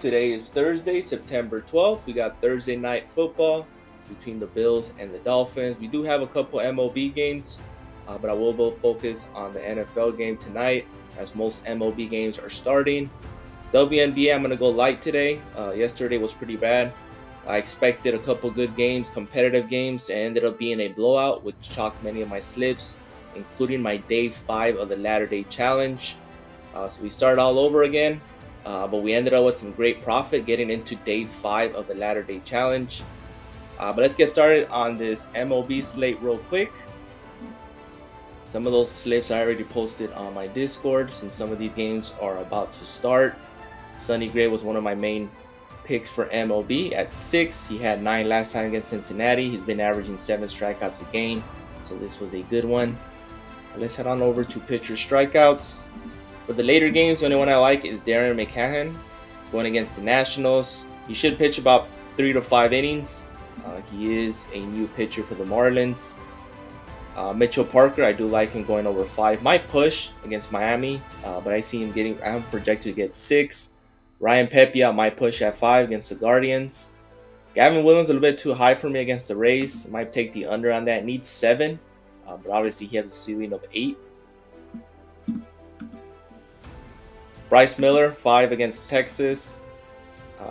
Today is Thursday, September 12th. We got Thursday night football between the Bills and the Dolphins. We do have a couple MLB games, but I will focus on the NFL game tonight as most MLB games are starting. WNBA, I'm going to go light today. Yesterday was pretty bad. I expected a couple good games, competitive games. It ended up being a blowout, which chalked many of my slips, including my day 5 of the Ladder Day Challenge. So we started all over again. But we ended up with some great profit getting into day 5 of the Ladder Day Challenge. But let's get started on this MLB slate real quick. Some of those slips I already posted on my Discord since some of these games are about to start. Sonny Gray was one of my main picks for MLB at 6. He had 9 last time against Cincinnati. He's been averaging 7 strikeouts a game, so this was a good one. Let's head on over to pitcher strikeouts. For the later games, the only one I like is Darren McCahan going against the Nationals. He should pitch about 3 to 5 innings. He is a new pitcher for the Marlins. Mitchell Parker, I do like him going over 5. Might push against Miami, but I see him I'm projected to get 6. Ryan Pepiot might push at 5 against the Guardians. Gavin Williams a little bit too high for me against the Rays. Might take the under on that. Needs 7, but obviously he has a ceiling of 8. Bryce Miller, 5 against Texas.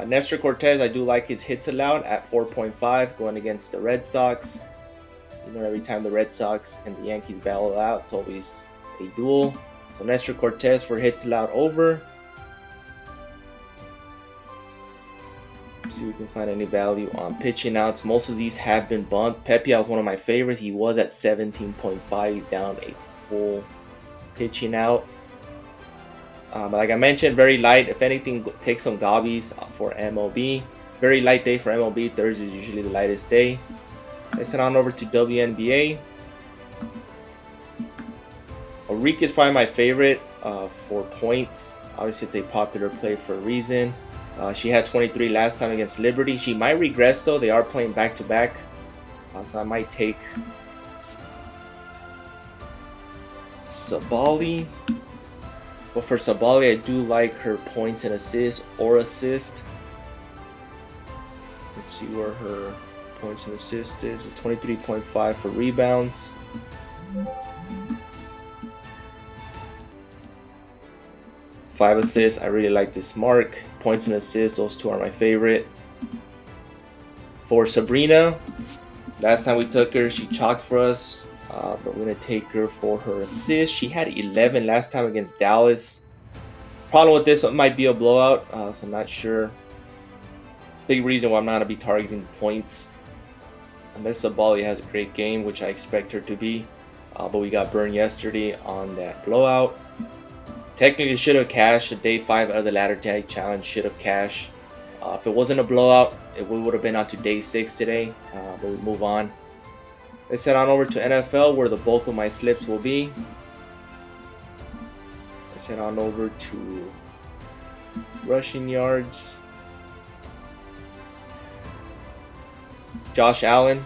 Nestor Cortez, I do like his hits allowed at 4.5 going against the Red Sox. You know, every time the Red Sox and the Yankees battle out, it's always a duel. So Nestor Cortez for hits allowed over. Let's see if we can find any value on pitching outs. Most of these have been bumped. Pepe was one of my favorites. He was at 17.5. He's down a full pitching out. But like I mentioned, very light. If anything, take some gobbies for MLB. Very light day for MLB. Thursday is usually the lightest day. Let's head on over to WNBA. Arika is probably my favorite for points. Obviously, it's a popular play for a reason. She had 23 last time against Liberty. She might regress though. They are playing back-to-back. So I might take Sabali. But for Sabali, I do like her points and assists or assist. Let's see where her points and assist is. It's 23.5 for rebounds. Five assists. I really like this mark. Points and assists, those two are my favorite. For Sabrina, last time we took her, she chalked for us. But we're going to take her for her assist. She had 11 last time against Dallas. Problem with this one might be a blowout, so I'm not sure. Big reason why I'm not going to be targeting points. Unless Sabali has a great game, which I expect her to be. But we got burned yesterday on that blowout. Technically, should have cashed. The day 5 of the Ladder Day Challenge should have cashed. If it wasn't a blowout, we would have been on to day 6 today. But we move on. Let's head on over to NFL where the bulk of my slips will be. Let's head on over to rushing yards. Josh Allen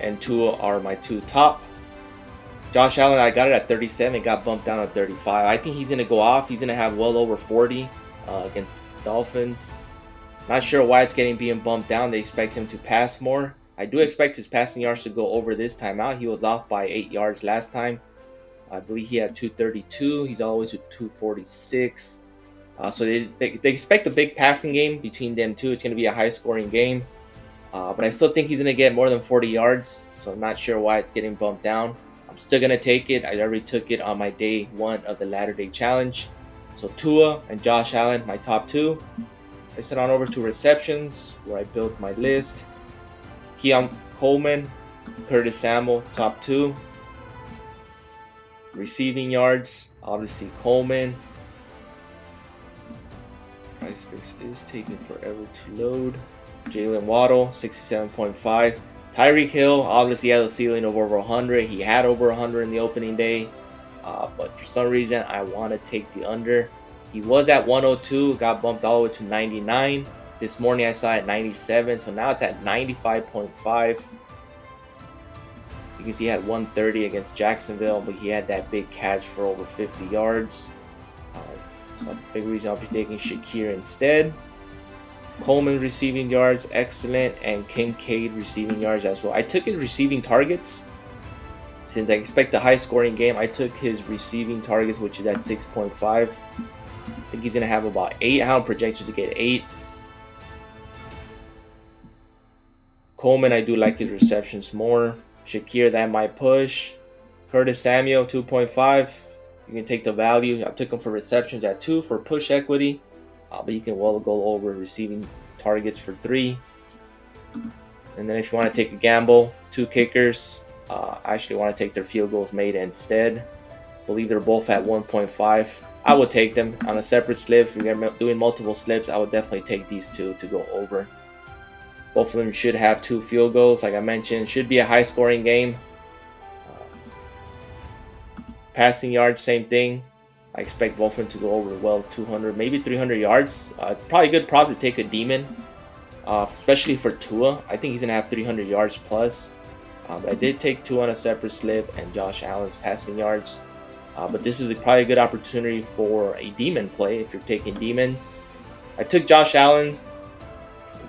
and Tua are my 2 top. Josh Allen, I got it at 37, got bumped down to 35. I think he's going to go off. He's going to have well over 40 against Dolphins. Not sure why it's being bumped down. They expect him to pass more. I do expect his passing yards to go over this time out. He was off by 8 yards last time. I believe he had 232. He's always with 246. So they expect a big passing game between them two. It's going to be a high-scoring game. But I still think he's going to get more than 40 yards. So I'm not sure why it's getting bumped down. I'm still going to take it. I already took it on my day 1 of the Ladder Day Challenge. So Tua and Josh Allen, my top 2. Let's head on over to receptions where I built my list. Keon Coleman, Curtis Samuel, top 2. Receiving yards, obviously Coleman. Price fix is taking forever to load. Jalen Waddle, 67.5. Tyreek Hill, obviously has a ceiling of over 100. He had over 100 in the opening day. But for some reason, I want to take the under. He was at 102, got bumped all the way to 99. This morning I saw it at 97, so now it's at 95.5. You can see he had 130 against Jacksonville, but he had that big catch for over 50 yards. So a big reason I'll be taking Shakir instead. Coleman receiving yards, excellent, and Kincaid receiving yards as well. I took his receiving targets. Since I expect a high-scoring game, I took his receiving targets, which is at 6.5. I think he's going to have about 8. I have him projected to get 8. Coleman, I do like his receptions more. Shakir, that might push. Curtis Samuel, 2.5. You can take the value. I took him for receptions at 2 for push equity. But you can well go over receiving targets for 3. And then if you want to take a gamble, 2 kickers. I actually want to take their field goals made instead. I believe they're both at 1.5. I would take them on a separate slip. If you're doing multiple slips, I would definitely take these 2 to go over. Both of them should have 2 field goals. Like I mentioned, should be a high-scoring game. Passing yards, same thing. I expect both of them to go over well 200, maybe 300 yards. Probably a good prop to take a Demon, especially for Tua. I think he's going to have 300 yards plus. But I did take 2 on a separate slip and Josh Allen's passing yards. But this is probably a good opportunity for a Demon play if you're taking Demons. I took Josh Allen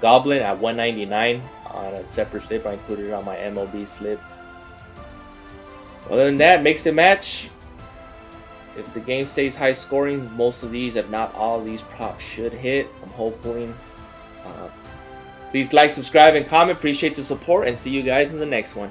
Goblin at 199 on a separate slip. I included it on my MLB slip. Other than that, mix and match. If the game stays high scoring, most of these, if not all of these props should hit. I'm hoping. Please like, subscribe, and comment. Appreciate the support, and see you guys in the next one.